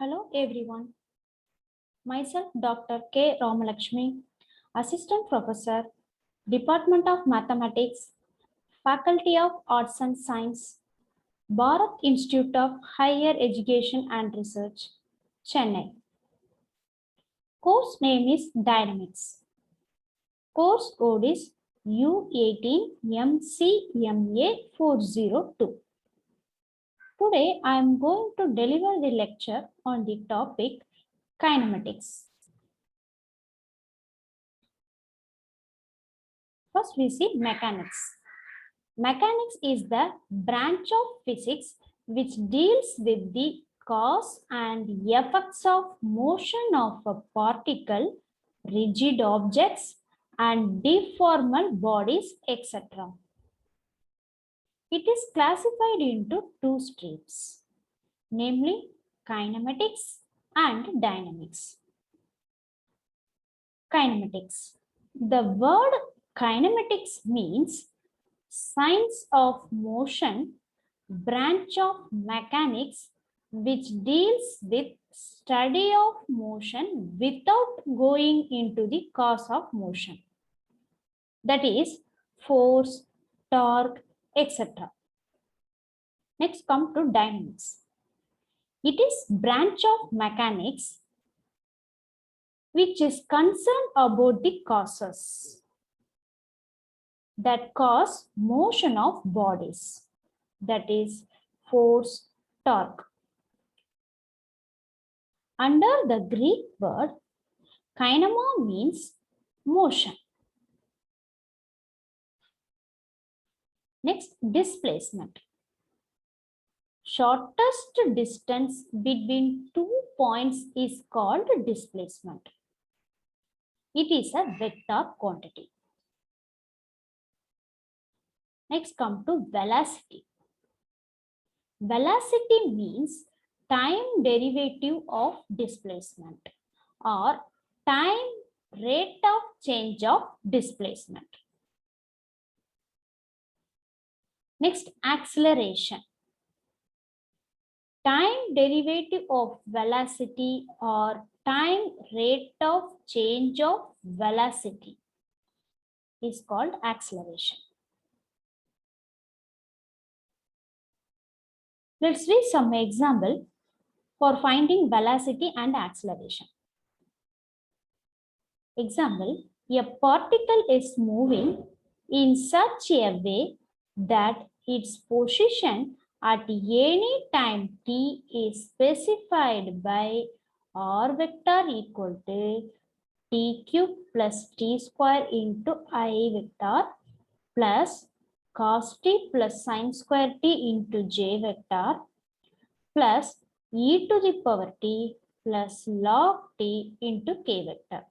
Hello everyone. Myself Dr. K. Ramalakshmi, Assistant Professor, Department of Mathematics, Faculty of Arts and Science, Bharat Institute of Higher Education and Research, Chennai. Course name is Dynamics. Course code is U18MCMA402. Today I am going to deliver the lecture on the topic kinematics. First we see mechanics. Mechanics is the branch of physics which deals with the cause and effects of motion of a particle, rigid objects, and deformed bodies, etc. It is classified into two streams, namely kinematics and dynamics. Kinematics. The word kinematics means science of motion, branch of mechanics which deals with study of motion without going into the cause of motion, that is force, torque, etc. Next come to dynamics. It is branch of mechanics which is concerned about the causes that cause motion of bodies, that is force, torque. Under the Greek word, kinema means motion. Next, displacement. Shortest distance between 2 points is called displacement. It is a vector quantity. Next, come to velocity. Velocity means time derivative of displacement or time rate of change of displacement. Next, acceleration. Time derivative of velocity or time rate of change of velocity is called acceleration. Let's read some example for finding velocity and acceleration. Example, a particle is moving in such a way that its position at any time t is specified by r vector equal to t cube plus t square into I vector plus cos t plus sin square t into j vector plus e to the power t plus log t into k vector.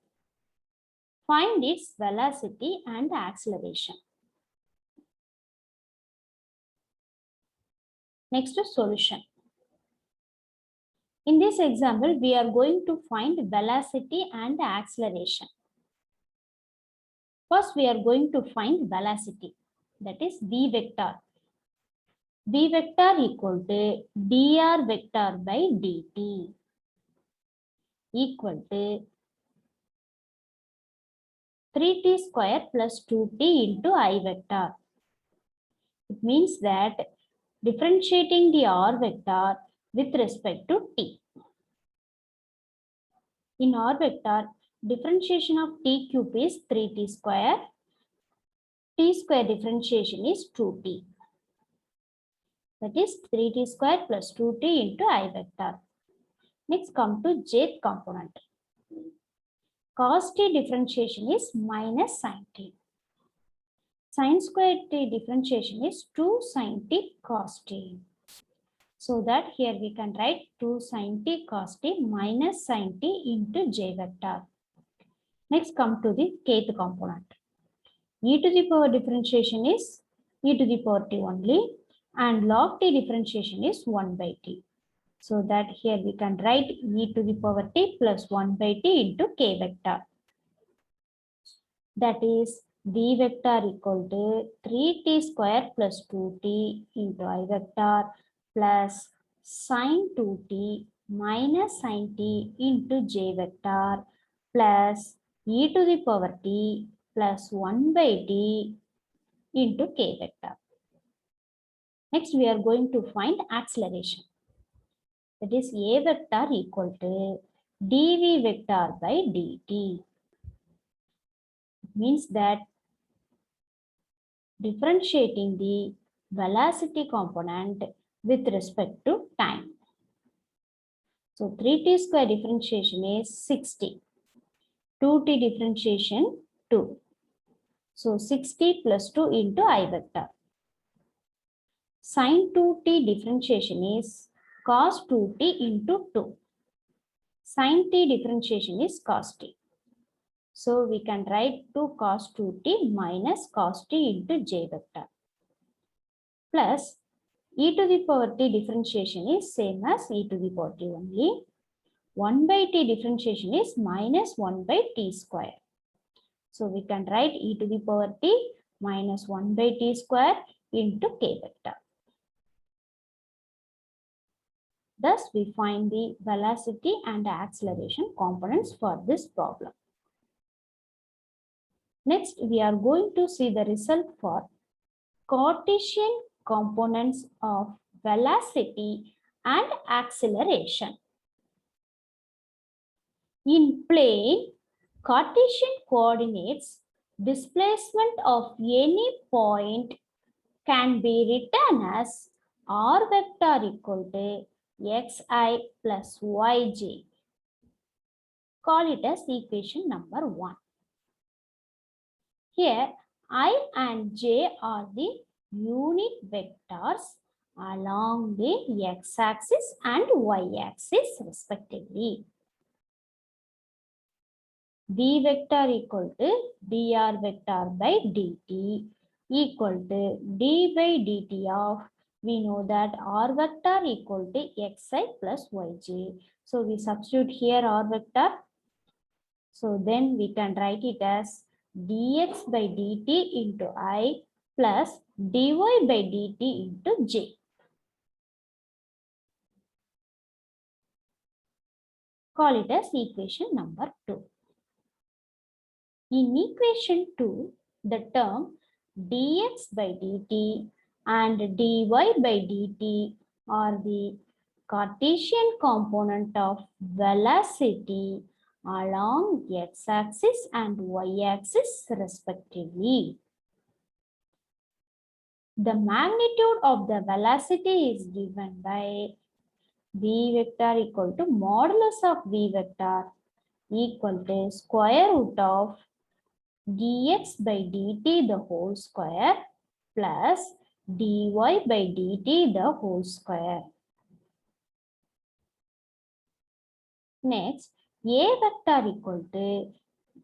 Find its velocity and acceleration. Next is solution. In this example, we are going to find velocity and acceleration. First, we are going to find velocity, that is v vector. V vector equal to dr vector by dt equal to 3t square plus 2t into I vector. It means that differentiating the r vector with respect to t. In r vector, differentiation of t cube is 3t square. T square differentiation is 2t. That is 3t square plus 2t into I vector. Next come to jth component. Cos t differentiation is minus sin t. Sin square t differentiation is 2 sin t cos t. So that here we can write 2 sin t cos t minus sin t into j vector. Next come to the kth component. E to the power differentiation is e to the power t only and log t differentiation is 1 by t. So that here we can write e to the power t plus 1 by t into k vector. That is v vector equal to 3t square plus 2t into I vector plus sin 2t minus sin t into j vector plus e to the power t plus 1 by t into k vector. Next, we are going to find acceleration. That is a vector equal to dv vector by dt. It means that differentiating the velocity component with respect to time. So 3t square differentiation is 60. 2t differentiation 2. So 60 plus 2 into I vector. Sin 2t differentiation is cos 2t into 2. Sin t differentiation is cos t. So we can write 2 cos 2t minus cos t into j vector. Plus e to the power t differentiation is same as e to the power t only. 1 by t differentiation is minus 1 by t square. So we can write e to the power t minus 1 by t square into k vector. Thus, we find the velocity and acceleration components for this problem. Next, we are going to see the result for Cartesian components of velocity and acceleration. In plane Cartesian coordinates, displacement of any point can be written as r vector equal to xi plus yj. Call it as equation number 1. Here, I and j are the unit vectors along the x-axis and y-axis respectively. V vector equal to dr vector by dt equal to d by dt of, we know that r vector equal to xi plus yj. So we substitute here r vector. So then we can write it as dx by dt into I plus dy by dt into j. Call it as equation number 2. In equation 2, the term dx by dt and dy by dt are the Cartesian component of velocity along x-axis and y-axis respectively. The magnitude of the velocity is given by v vector equal to modulus of v vector equal to square root of dx by dt the whole square plus dy by dt the whole square. Next, a vector equal to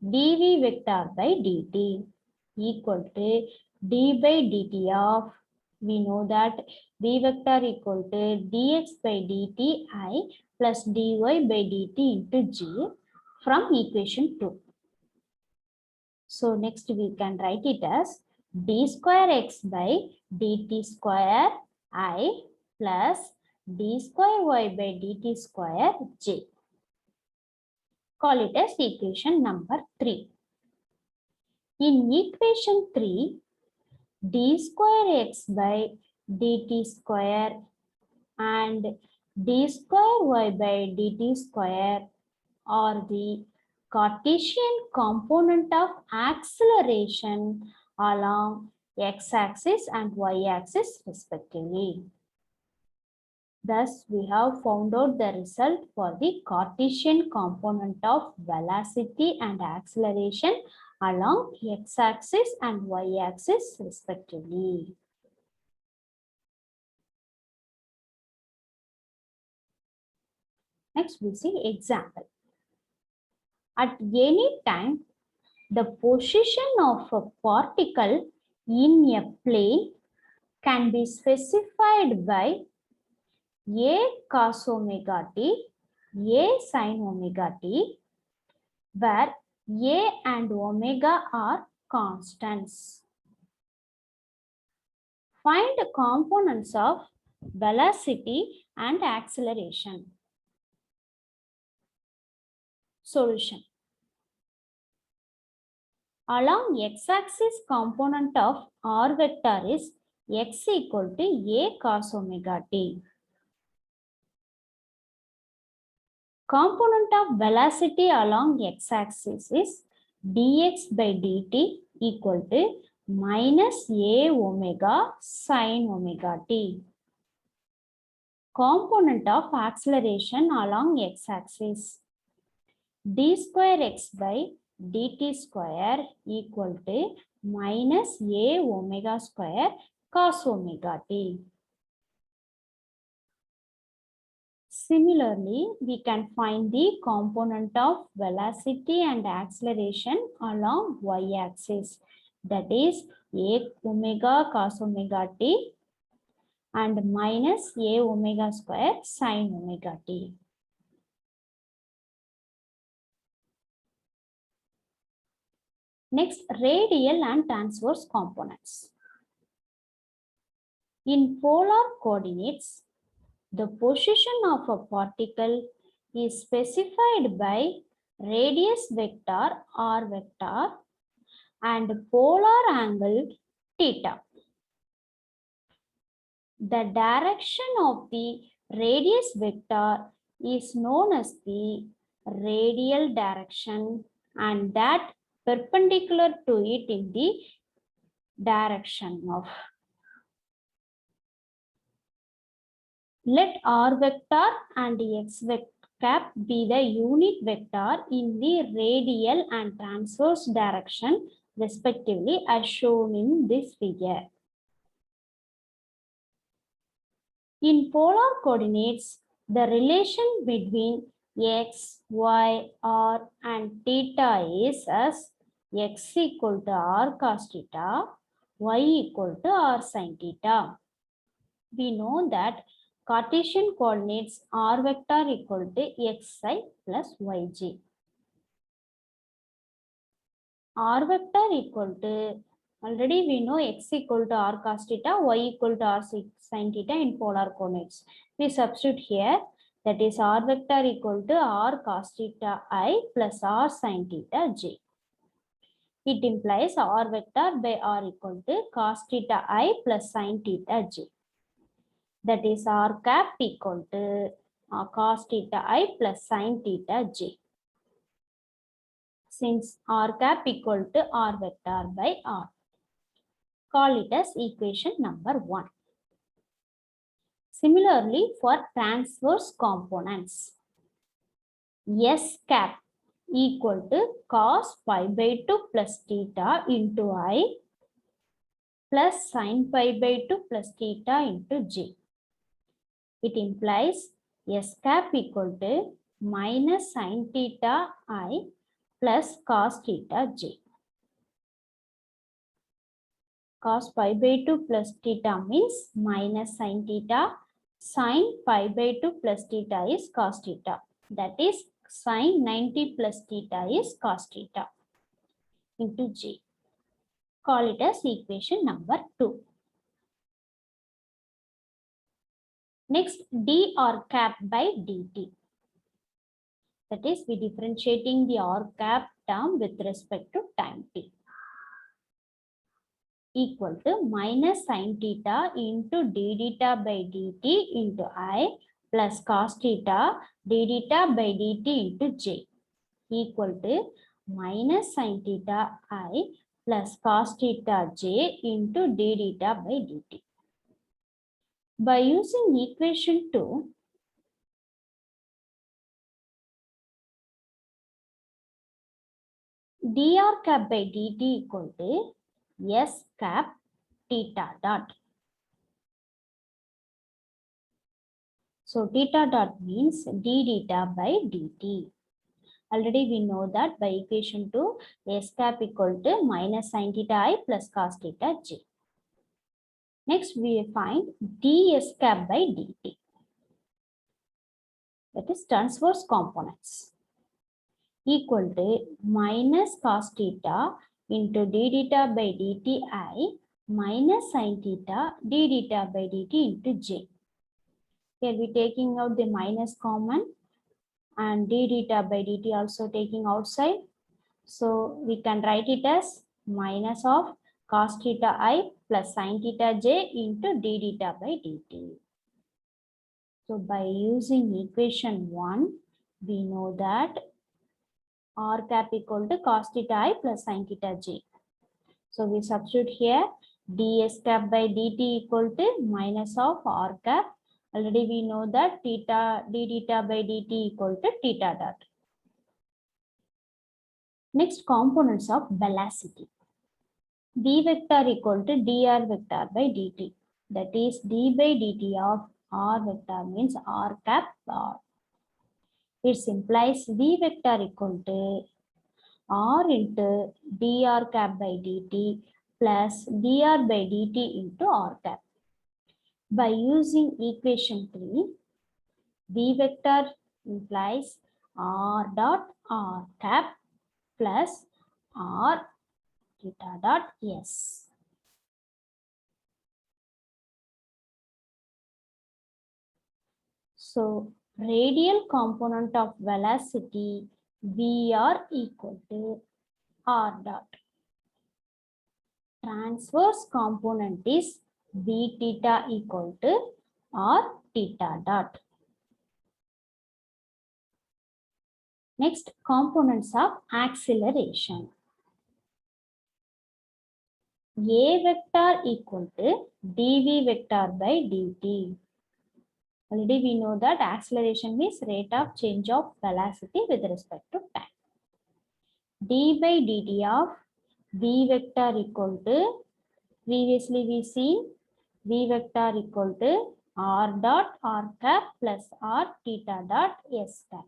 dv vector by dt equal to d by dt of, we know that v vector equal to dx by dt I plus dy by dt into j from equation 2. So next we can write it as d square x by dt square I plus d square y by dt square j. Call it as equation number 3. In equation 3, d square x by dt square and d square y by dt square are the Cartesian component of acceleration along x-axis and y-axis respectively. Thus, we have found out the result for the Cartesian component of velocity and acceleration along x-axis and y-axis respectively. Next, we see example. At any time, the position of a particle in a plane can be specified by a cos omega t, a sin omega t, where a and omega are constants. Find the components of velocity and acceleration. Solution. Along x-axis component of r vector is x equal to a cos omega t. Component of velocity along x-axis is dx by dt equal to minus a omega sin omega t. Component of acceleration along x-axis d square x by dt square equal to minus a omega square cos omega t. Similarly, we can find the component of velocity and acceleration along y-axis, that is a omega cos omega t and minus a omega square sin omega t. Next, radial and transverse components. In polar coordinates, the position of a particle is specified by radius vector r vector and polar angle theta. The direction of the radius vector is known as the radial direction and that perpendicular to it in the direction of. Let r vector and x cap be the unit vector in the radial and transverse direction respectively as shown in this figure. In polar coordinates, the relation between x, y, r and theta is as x equal to r cos theta, y equal to r sin theta. We know that Cartesian coordinates r vector equal to xi plus yj. R vector equal to, already we know x equal to r cos theta, y equal to r sin theta in polar coordinates. We substitute here, that is r vector equal to r cos theta I plus r sin theta j. It implies r vector by r equal to cos theta I plus sin theta j. That is r cap equal to cos theta I plus sin theta j. Since r cap equal to r vector by r. Call it as equation number 1. Similarly, for transverse components, S cap equal to cos pi by 2 plus theta into I plus sin pi by 2 plus theta into j. It implies S cap equal to minus sin theta I plus cos theta j. Cos pi by 2 plus theta means minus sin theta. Sin pi by 2 plus theta is cos theta. That is sin 90 plus theta is cos theta into j. Call it as equation number 2. Next, dr cap by dt. That is, we differentiating the r cap term with respect to time t. Equal to minus sin theta into d theta by dt into I plus cos theta d theta by dt into j equal to minus sin theta I plus cos theta j into d theta by dt. By using equation 2, dr cap by dt equal to S cap theta dot. So theta dot means d theta by dt. Already we know that by equation 2, S cap equal to minus sin theta I plus cos theta j. Next we find ds cap by dt. That is transverse components. Equal to minus cos theta into d theta by dt I minus sin theta d theta by dt into j. Here we taking out the minus common and d theta by dt also taking outside. So we can write it as minus of cos theta I plus sin theta j into d theta by dt. So by using equation 1, we know that r cap equal to cos theta I plus sin theta j. So we substitute here ds cap by dt equal to minus of r cap. Already we know that theta d theta by dt equal to theta dot. Next, components of velocity. B vector equal to dr vector by dt. That is d by dt of r vector means r cap r. It implies v vector equal to r into dr cap by dt plus dr by dt into r cap. By using equation 3, v vector implies r dot r cap plus r theta dot s. So radial component of velocity Vr equal to r dot. Transverse component is v theta equal to r theta dot. Next, components of acceleration. A vector equal to dv vector by dt. Already we know that acceleration means rate of change of velocity with respect to time. D by dt of v vector equal to, previously we seen v vector equal to r dot r cap plus r theta dot s cap.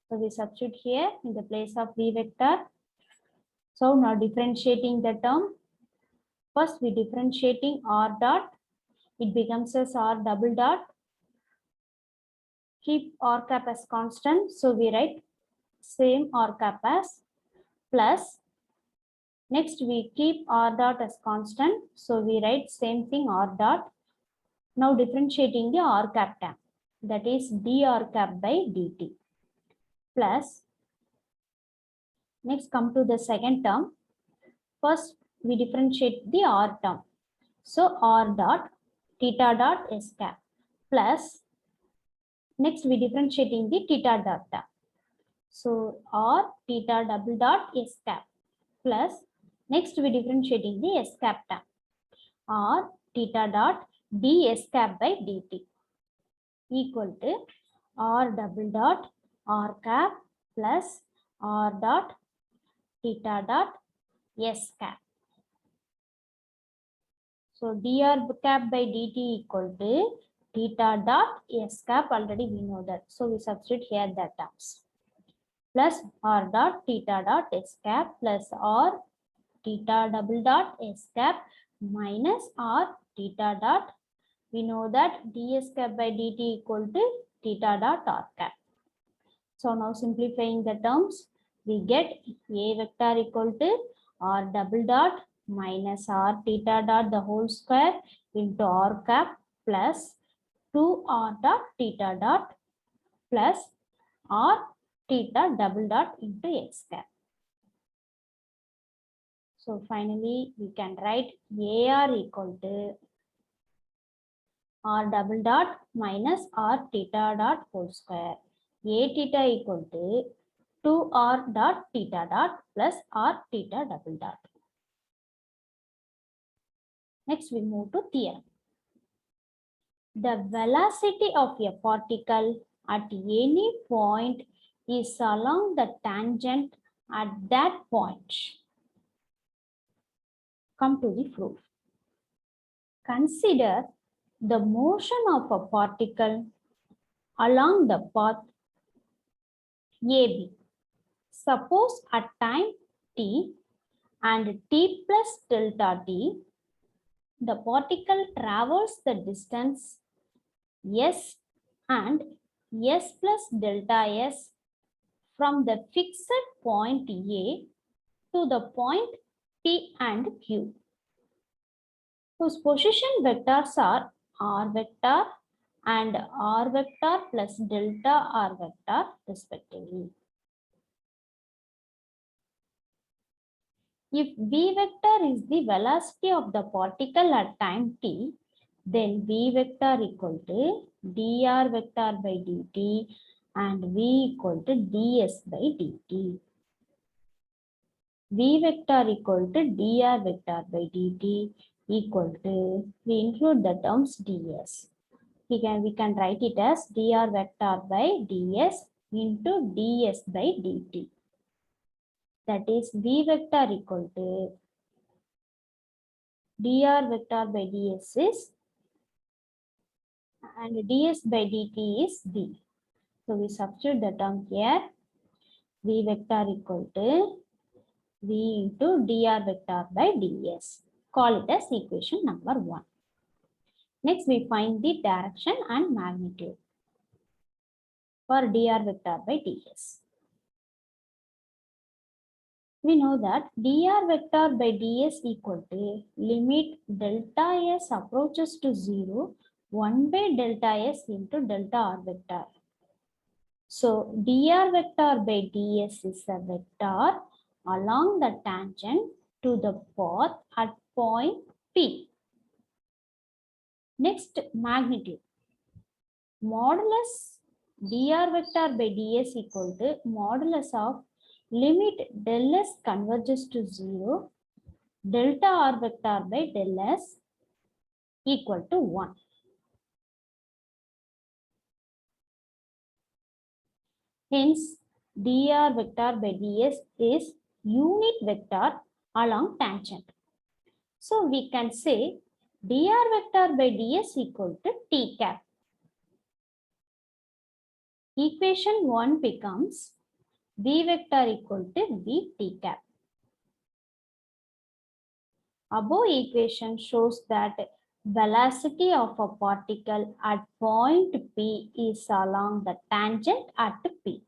So we substitute here in the place of v vector. So now differentiating the term. First we differentiating r dot. It becomes as r double dot. Keep r cap as constant. So we write same r cap as plus. Next we keep r dot as constant. So we write same thing r dot. Now differentiating the r cap term. That is dr cap by dt. Plus. Next come to the second term. First we differentiate the r term. So r dot theta dot s cap plus. Next we differentiating the theta dot term. So r theta double dot s cap plus. Next we differentiating the s cap term. R theta dot ds cap by dt equal to r double dot r cap plus r dot theta dot s cap. So dr cap by dt equal to theta dot s cap. Already we know that. So we substitute here that terms. Plus r dot theta dot s cap plus r theta double dot s cap minus r theta dot. We know that ds cap by dt equal to theta dot r cap. So now simplifying the terms, we get a vector equal to r double dot minus r theta dot the whole square into r cap plus 2r dot theta dot plus r theta double dot into s cap. So finally we can write ar equal to r double dot minus r theta dot whole square. A theta equal to 2r dot theta dot plus r theta double dot. Next we move to theorem. The velocity of a particle at any point is along the tangent at that point. Come to the proof. Consider the motion of a particle along the path AB. Suppose at time t and t plus delta t, the particle travels the distance s and s plus delta s from the fixed point A to the point P and Q, whose position vectors are r vector and r vector plus delta r vector respectively. If v vector is the velocity of the particle at time t, then v vector equal to dr vector by dt and v equal to ds by dt. V vector equal to dr vector by dt equal to, we include the terms ds. We can write it as dr vector by ds into ds by dt. That is v vector equal to dr vector by ds is, and ds by dt is v. So we substitute the term here. V vector equal to v into dr vector by ds. Call it as equation number 1. Next, we find the direction and magnitude for dr vector by ds. We know that dr vector by ds equal to limit delta s approaches to 0, 1 by delta s into delta r vector. So dr vector by ds is a vector along the tangent to the path at point P. Next, magnitude. Modulus dr vector by ds equal to modulus of limit del s converges to 0, delta r vector by del s equal to 1. Hence, dr vector by ds is unit vector along tangent. So we can say dr vector by ds equal to t cap. Equation 1 becomes v vector equal to v t cap. Above equation shows that velocity of a particle at point P is along the tangent at P.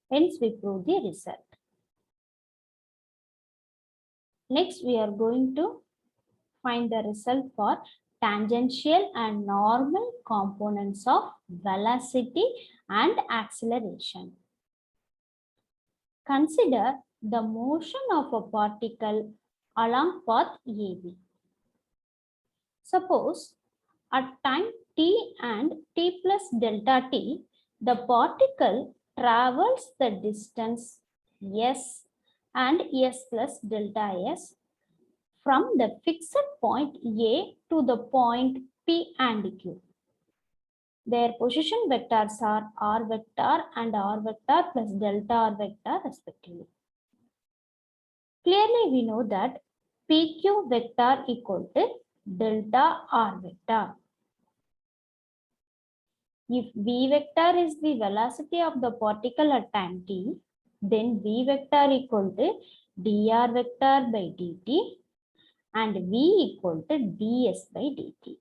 Hence, we prove the result. Next, we are going to find the result for tangential and normal components of velocity and acceleration. Consider the motion of a particle along path AB. Suppose at time t and t plus delta t, the particle travels the distance s and s plus delta s from the fixed point A to the point P and Q. Their position vectors are r vector and r vector plus delta r vector respectively. Clearly, we know that PQ vector equal to delta r vector. If v vector is the velocity of the particle at time t, then v vector equal to dr vector by dt and v equal to ds by dt.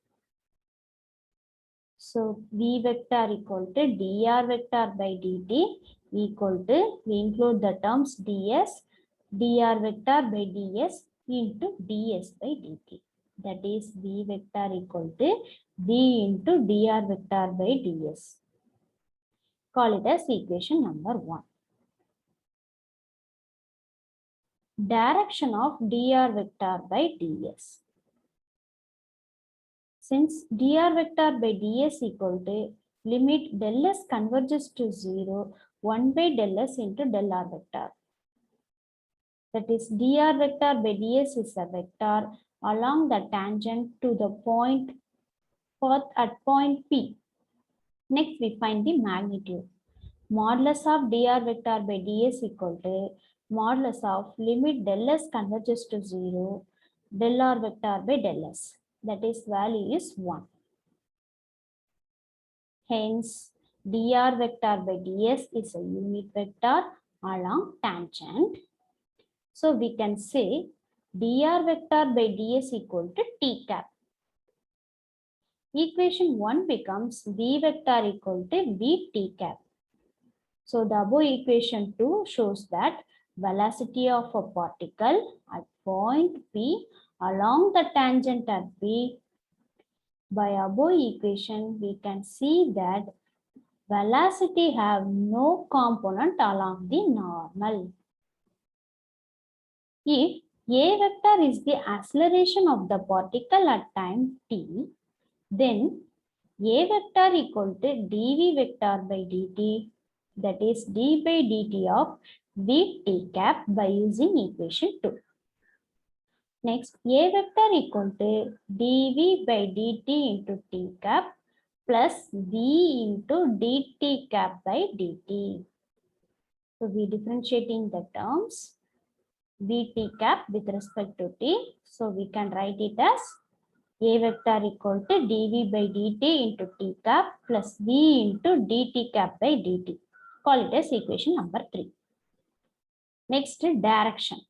So v vector equal to dr vector by dt equal to, we include the terms ds, dr vector by ds into ds by dt. That is v vector equal to v into dr vector by ds. Call it as equation number 1. Direction of dr vector by ds. Since dr vector by ds equal to limit del s converges to 0, 1 by del s into del r vector. That is dr vector by ds is a vector along the tangent to the point path at point P. Next, we find the magnitude. Modulus of dr vector by ds equal to modulus of limit del s converges to 0, del r vector by del s. That is value is 1. Hence, dr vector by ds is a unit vector along tangent. So we can say dr vector by ds equal to t cap. Equation 1 becomes v vector equal to v t cap. So the above equation 2 shows that velocity of a particle at point P along the tangent at P By above equation, we can see that velocity have no component along the normal. If a vector is the acceleration of the particle at time t, then a vector equal to dv vector by dt, that is d by dt of v t cap by using equation 2. Next, a vector equal to dv by dt into t cap plus v into dt cap by dt. So we differentiating the terms vt cap with respect to t. So we can write it as a vector equal to dv by dt into t cap plus v into dt cap by dt. Call it as equation number 3. Next, direction.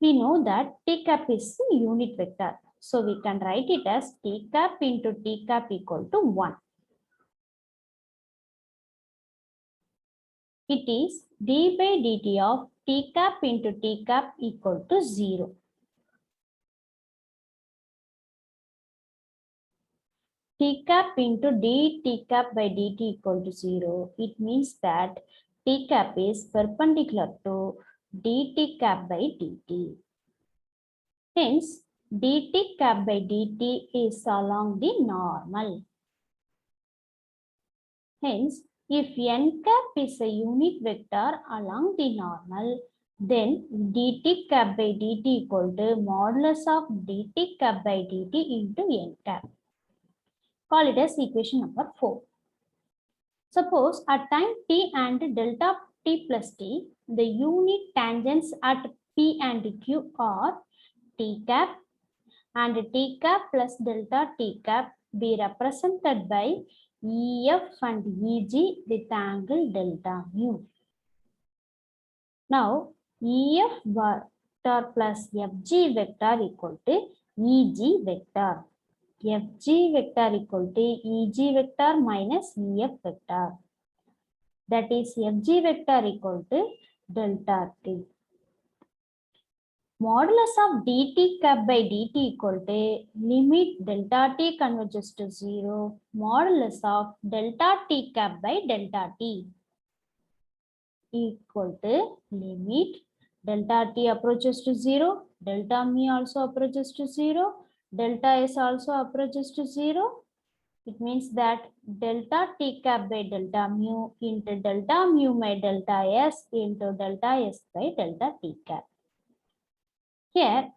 We know that t cap is the unit vector. So we can write it as t cap into t cap equal to 1. It is d by dt of t cap into t cap equal to 0. T cap into dt cap by dt equal to 0. It means that t cap is perpendicular to dt cap by dt. Hence, dt cap by dt is along the normal. Hence, if n cap is a unit vector along the normal, then dt cap by dt equal to modulus of dt cap by dt into n cap. Call it as equation number 4. Suppose at time t and delta t plus t, the unit tangents at p and q are t cap and t cap plus delta t cap be represented by EF and EG with angle delta mu. Now, EF vector plus FG vector equal to EG vector. FG vector equal to EG vector minus EF vector. That is FG vector equal to delta T. Modulus of dt cap by dt equal to limit delta T converges to 0, modulus of delta T cap by delta T equal to limit delta T approaches to 0, delta mu also approaches to 0, delta S also approaches to 0. It means that delta T cap by delta mu into delta mu by delta S into delta S by delta T cap. Here,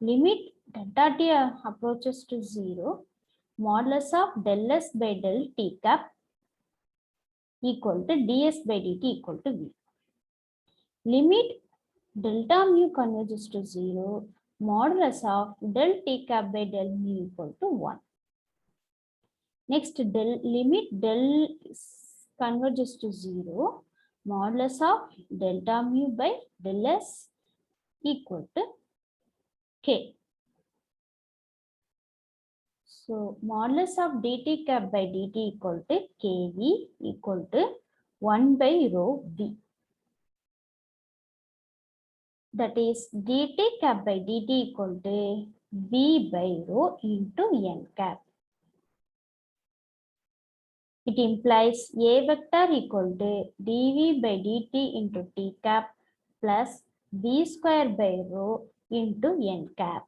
limit delta T approaches to 0, modulus of del S by del T cap equal to ds by dt equal to v. Limit delta mu converges to 0, modulus of del T cap by del mu equal to 1. Next, limit del converges to 0, modulus of delta mu by del S equal to k. So, modulus of dt cap by dt equal to kv equal to 1 by rho v. That is dt cap by dt equal to v by rho into n cap. It implies a vector equal to dv by dt into t cap plus v square by rho into n cap.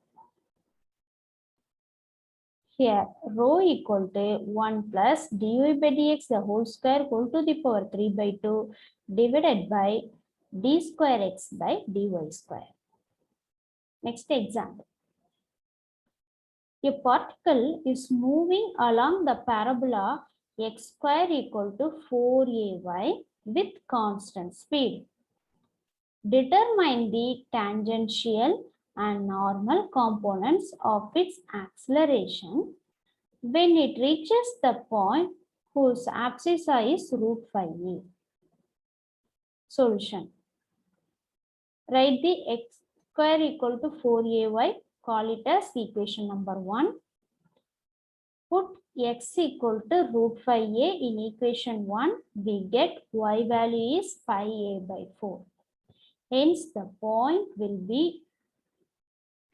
Here, rho equal to 1 plus dy by dx the whole square whole to the power 3 by 2 divided by d square x by dy square. Next example. A particle is moving along the parabola x square equal to 4ay with constant speed. Determine the tangential and normal components of its acceleration when it reaches the point whose abscissa is root 5a. Solution. Write the x square equal to 4ay, call it as equation number 1. Put x equal to root 5a in equation 1, we get y value is 5a by 4. Hence, the point will be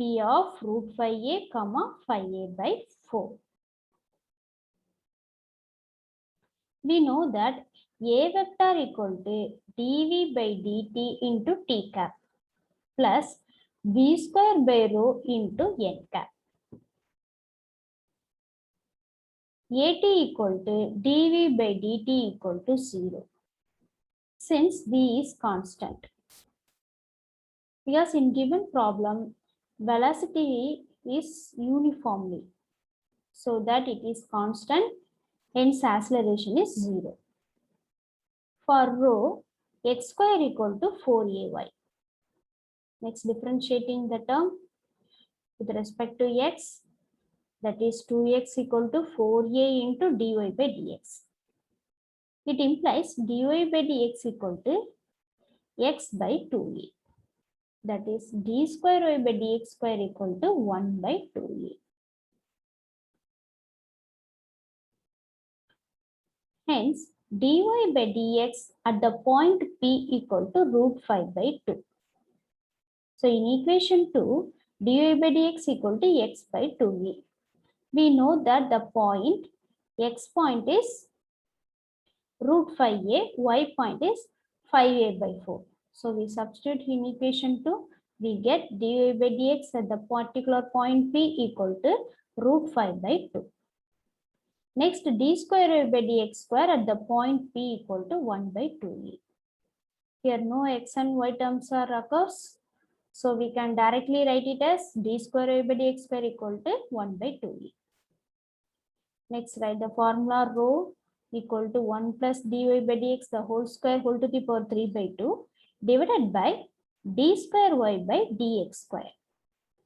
P of root 5a comma 5a by 4. We know that a vector equal to dv by dt into t cap plus v square by rho into n cap. At equal to dv by dt equal to 0. Since v is constant. Because in given problem, velocity is uniformly, so that it is constant, hence acceleration is 0. For rho, x square equal to 4ay. Next, differentiating the term with respect to x, that is 2x equal to 4a into dy by dx. It implies dy by dx equal to x by 2a. That is d square y by dx square equal to 1 by 2a. Hence, dy by dx at the point P equal to root 5 by 2. So, in equation 2, dy by dx equal to x by 2a. We know that the point, x point is root 5a, y point is 5a by 4. So, we substitute in equation 2, we get dy by dx at the particular point P equal to root 5 by 2. Next, d square by dx square at the point P equal to 1 by 2a. Here no x and y terms are occurs. So we can directly write it as d square by dx square equal to 1 by 2a. Next, write the formula rho equal to 1 plus dy by dx the whole square whole to the power 3 by 2 divided by d square y by dx square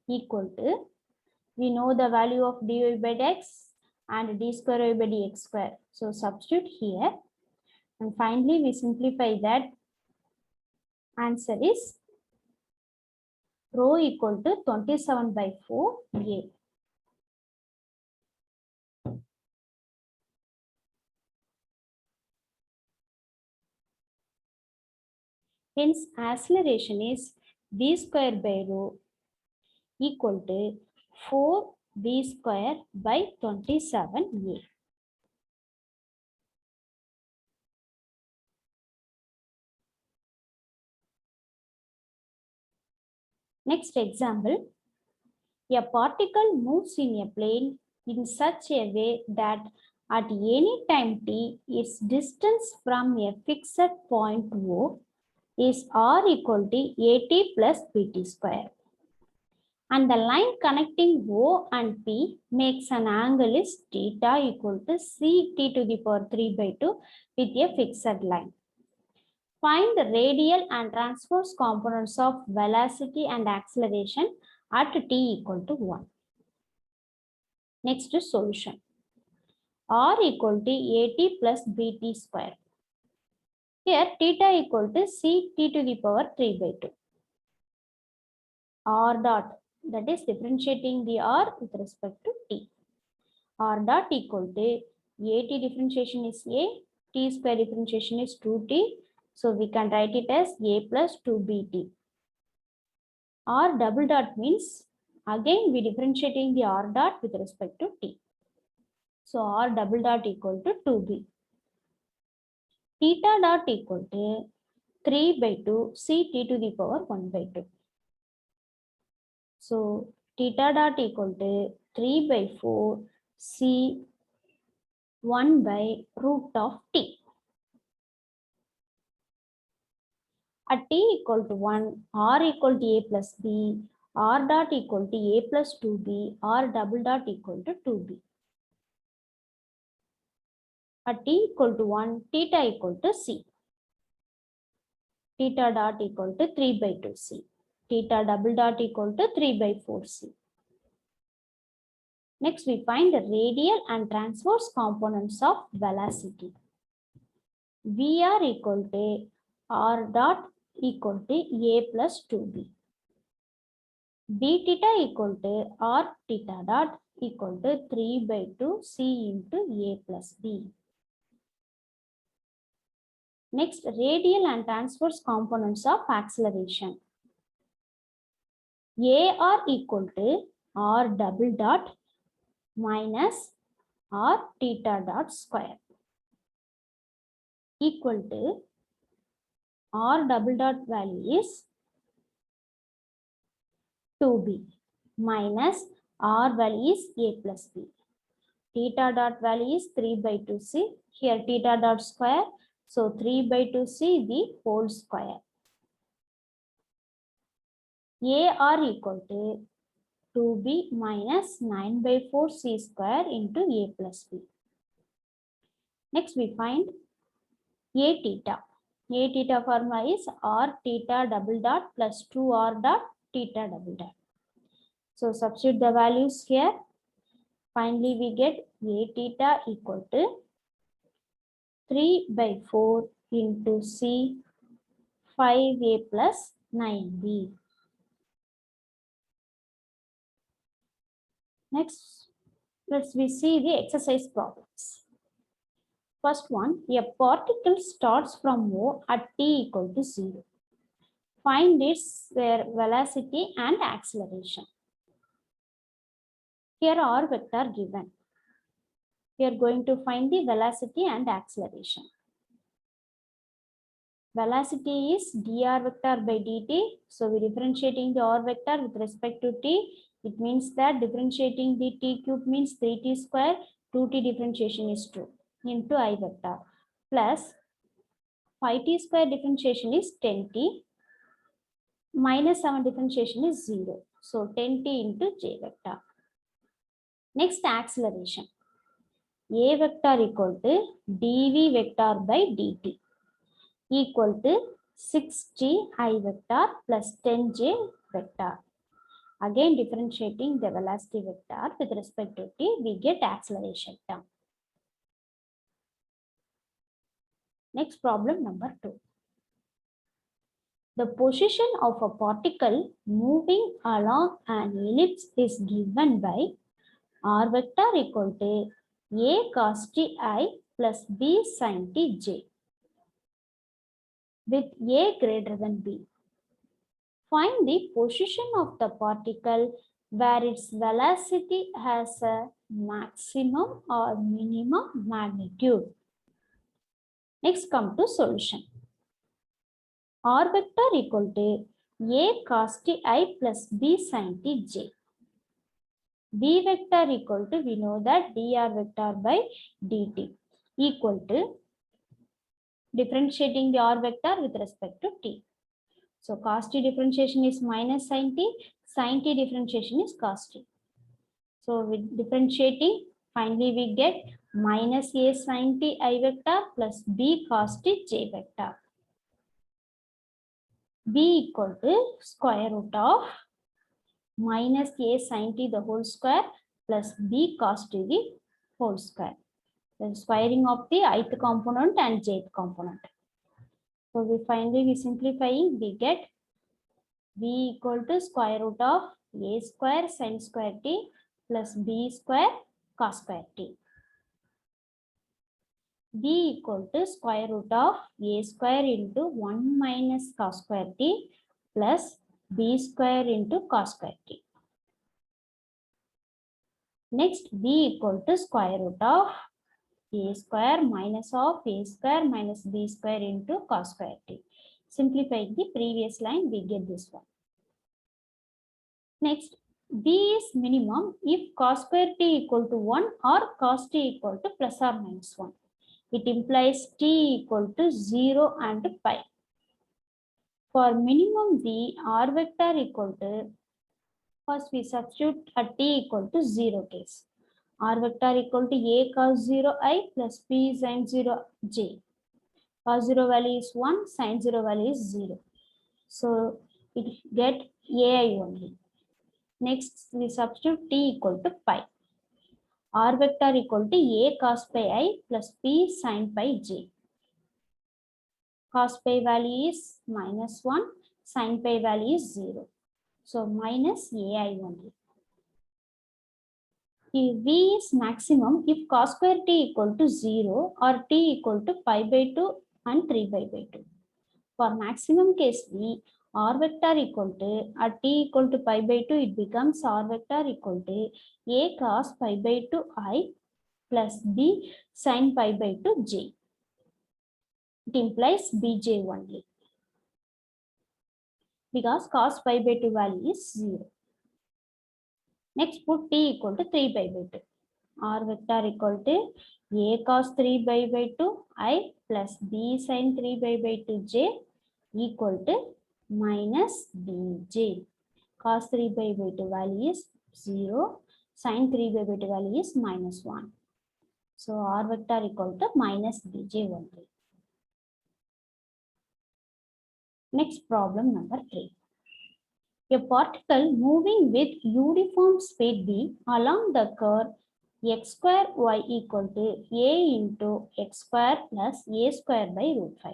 equal to, we know the value of dy by dx and d square y by dx square. So substitute here and finally we simplify that. Answer is rho equal to 27 by 4a. Hence acceleration is v square by rho equal to 4v square by 27a. Next example, a particle moves in a plane in such a way that at any time t, its distance from a fixed point O is r equal to at plus pt square. And the line connecting O and P makes an angle is theta equal to ct to the power 3 by 2 with a fixed line. Find the radial and transverse components of velocity and acceleration at t equal to 1. Next is solution. R equal to at plus bt square. Here theta equal to ct to the power 3 by 2. R dot, that is differentiating the r with respect to t. R dot equal to at differentiation is a, t square differentiation is 2t. So we can write it as a plus 2bt. R double dot means, again we differentiating the r dot with respect to t. So r double dot equal to 2b. Theta dot equal to 3 by 2 ct to the power 1 by 2. So theta dot equal to 3 by 4 c 1 by root of t. At t equal to 1, r equal to a plus b, r dot equal to a plus 2b, r double dot equal to 2b. At t equal to 1, theta equal to c. Theta dot equal to 3 by 2c. Theta double dot equal to 3 by 4c. Next, we find the radial and transverse components of velocity. Vr equal to r dot equal to a plus 2b. B theta equal to r theta dot equal to 3 by 2 c into a plus b. Next, radial and transverse components of acceleration. AR equal to R double dot minus R theta dot square equal to R double dot value is 2B minus R value is A plus B. Theta dot value is 3 by 2C. Here theta dot square. So 3 by 2C the whole square. AR equal to 2B minus 9 by 4C square into A plus B. Next we find A theta. A theta formula is R theta double dot plus 2R dot theta double dot. So substitute the values here. Finally we get A theta equal to 3 by 4 into C 5A plus 9B. Next, let's see the exercise problems. First one, a particle starts from O at t equal to 0. Find its velocity and acceleration. Here are vector given. We are going to find the velocity and acceleration. Velocity is dr vector by dt. So we are differentiating the r vector with respect to t. It means that differentiating the t cube means 3t square. 2t differentiation is 2 into I vector plus 5t square differentiation is 10t minus 7 differentiation is 0. So 10t into j vector. Next acceleration. A vector equal to dv vector by dt equal to 6t I vector plus 10j vector. Again differentiating the velocity vector with respect to t, we get acceleration term. Next problem number 2. The position of a particle moving along an ellipse is given by r vector equal to a cos t I plus b sin t j with a greater than b. Find the position of the particle where its velocity has a maximum or minimum magnitude. Next come to solution. R vector equal to a cos t I plus b sin t j. B vector equal to, we know that dr vector by dt equal to differentiating the r vector with respect to t. So cos t differentiation is minus sin t differentiation is cos t. So with differentiating, finally we get minus a sin t I vector plus b cos t j vector. B equal to square root of minus a sin t the whole square plus b cos t the whole square. The squaring of the ith component and jth component. So we finally simplifying, we get b equal to square root of a square sin square t plus b square cos square t. B equal to square root of a square into 1 minus cos square t plus b square into cos square t. Next, b equal to square root of a square minus of a square minus b square into cos square t. Simplifying the previous line, we get this one. Next, b is minimum if cos square t equal to 1 or cos t equal to plus or minus 1. It implies t equal to 0 and pi. For minimum b, r vector equal to, first we substitute a t equal to 0 case. R vector equal to a cos 0 I plus b sin 0 j. Cos 0 value is 1, sin 0 value is 0. So we get ai only. Next, we substitute t equal to pi. R vector equal to a cos pi I plus b sin pi j. Cos pi value is minus 1, sin pi value is 0. So minus ai only. If v is maximum if cos square t equal to 0 or t equal to pi by 2 and 3 pi by 2. For maximum case v, r vector equal to, at t equal to pi by 2, it becomes r vector equal to a cos pi by 2 I plus b sin pi by 2 j. It implies bj only because cos pi by 2 value is 0. Next, put t equal to 3 pi by 2. R vector equal to a cos 3 pi by 2 I plus b sin 3 pi by 2 j equal to minus bj. Cos 3 pi by 2 value is 0. Sin 3 pi by 2 value is minus 1. So R vector equal to minus bj only. Next, problem number 3. A particle moving with uniform speed v along the curve x square y equal to a into x square plus a square by root 5.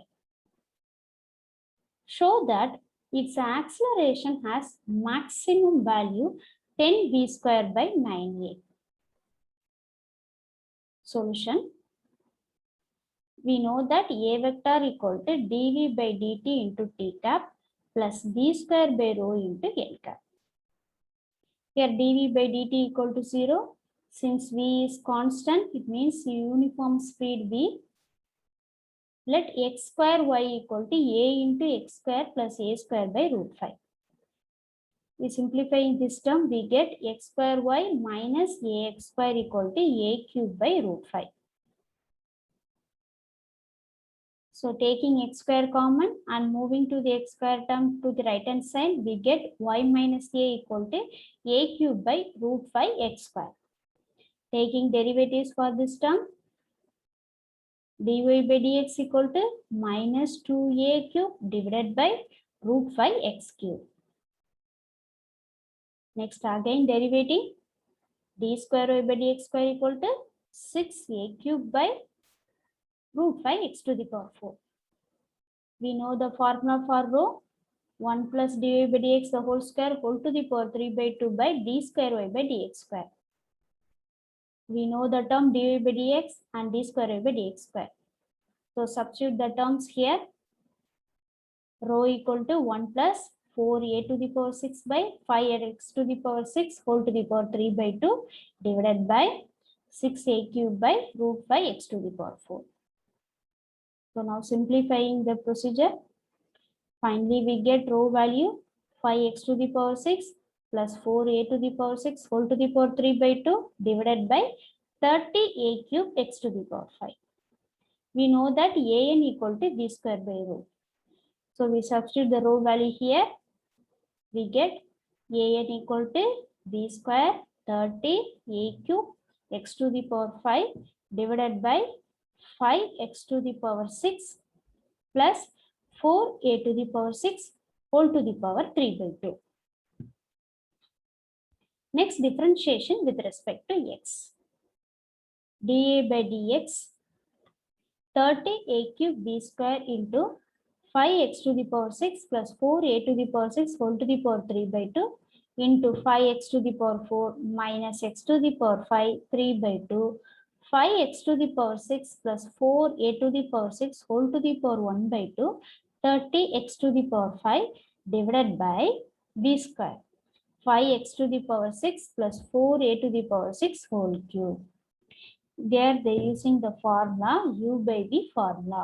Show that its acceleration has maximum value 10 v square by 9a. Solution. We know that a vector equal to dv by dt into t cap plus v square by rho into l cap. Here dv by dt equal to 0. Since v is constant, it means uniform speed v. Let x square y equal to a into x square plus a square by root 5. We simplify in this term, we get x square y minus ax square equal to a cube by root 5. So taking x square common and moving to the x square term to the right hand side, we get y minus a equal to a cube by root 5 x square. Taking derivatives for this term, dy by dx equal to minus 2a cube divided by root 5 x cube. Next, again derivative, d square y by dx square equal to 6a cube by root 5 x to the power 4. We know the formula for rho, 1 plus dy by dx the whole square whole to the power 3 by 2 by d square y by dx square. We know the term dy by dx and d square y by dx square. So substitute the terms here. Rho equal to 1 plus 4a to the power 6 by 5x to the power 6 whole to the power 3 by 2 divided by 6a cube by root 5 x to the power 4. So now simplifying the procedure, finally we get rho value 5x to the power 6 plus 4a to the power 6 whole to the power 3 by 2 divided by 30a cube x to the power 5. We know that an equal to v square by rho. So we substitute the rho value here. We get an equal to v square 30 a cube x to the power 5 divided by 5x to the power 6 plus 4a to the power 6 whole to the power 3 by 2. Next, differentiation with respect to x. dA by dx 30a cube b square into 5x to the power 6 plus 4a to the power 6 whole to the power 3 by 2 into 5x to the power 4 minus x to the power 5 3 by 2 5x to the power 6 plus 4a to the power 6 whole to the power 1 by 2 30x to the power 5 divided by b square 5x to the power 6 plus 4a to the power 6 whole cube. There they using the formula u by v formula.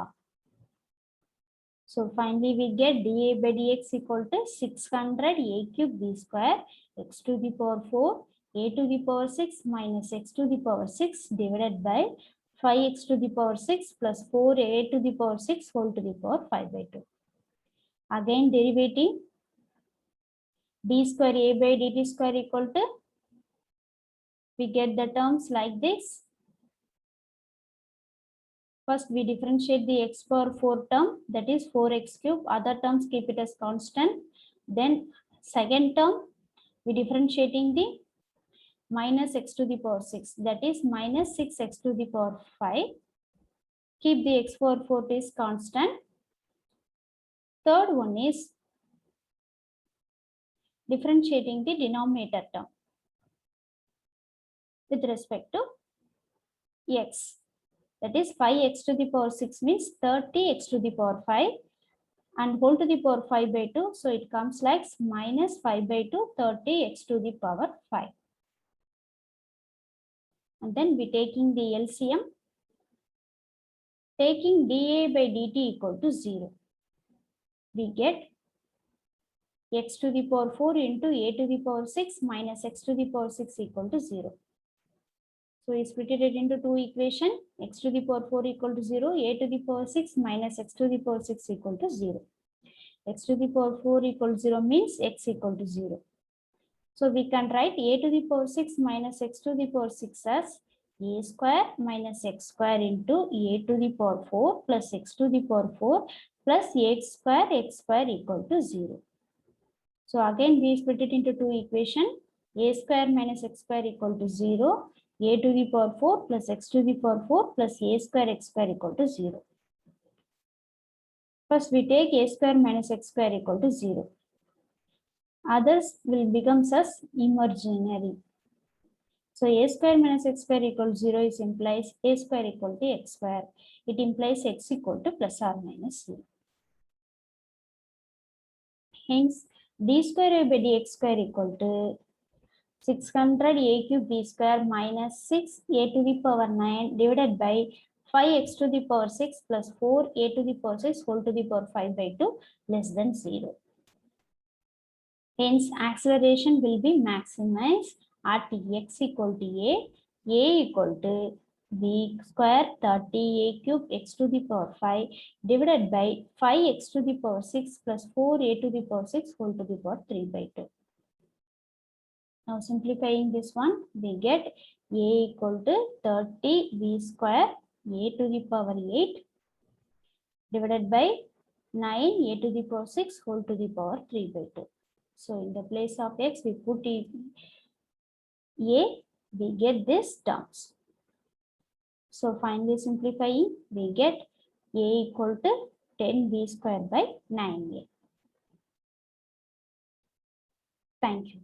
So finally we get dA by dx equal to 600 a cube b square x to the power 4 a to the power 6 minus x to the power 6 divided by 5x to the power 6 plus 4a to the power 6 whole to the power 5 by 2. Again derivative, d square a by dt square equal to, we get the terms like this. First, we differentiate the x power 4 term, that is 4x cube. Other terms keep it as constant. Then second term, we differentiating the minus x to the power 6, that is minus 6x to the power 5. Keep the x power 4 is constant. Third one is differentiating the denominator term with respect to x. That is 5x to the power 6 means 30x to the power 5 and whole to the power 5 by 2. So it comes like minus 5 by 2, 30 x to the power 5. And then we taking the LCM, taking dA by dt equal to 0. We get x to the power 4 into a to the power 6 minus x to the power 6 equal to 0. So we split it into two equation, x to the power 4 equal to 0, a to the power 6 minus x to the power 6 equal to 0. X to the power 4 equal to 0 means x equal to 0. So we can write a to the power 6 minus x to the power 6 as a square minus x square into a to the power 4 plus x to the power 4 plus x square equal to 0. So again we split it into two equation, a square minus x square equal to 0, a to the power 4 plus x to the power 4 plus a square x square equal to 0. First we take a square minus x square equal to 0. Others will become as imaginary. So a square minus x square equal to 0 is implies a square equal to x square. It implies x equal to plus or minus 0. Hence, d square by dx square equal to 600 a cube b square minus 6 a to the power 9 divided by 5x to the power 6 plus 4 a to the power 6 whole to the power 5 by 2 less than 0. Hence, acceleration will be maximized at x equal to a equal to b square 30 a cube x to the power 5 divided by 5x to the power 6 plus 4 a to the power 6 whole to the power 3 by 2. Now simplifying this one, we get a equal to 30 b square a to the power 8 divided by 9 a to the power 6 whole to the power 3 by 2. So in the place of x, we put it a, we get this terms. So finally simplifying, we get a equal to 10b square by 9a. Thank you.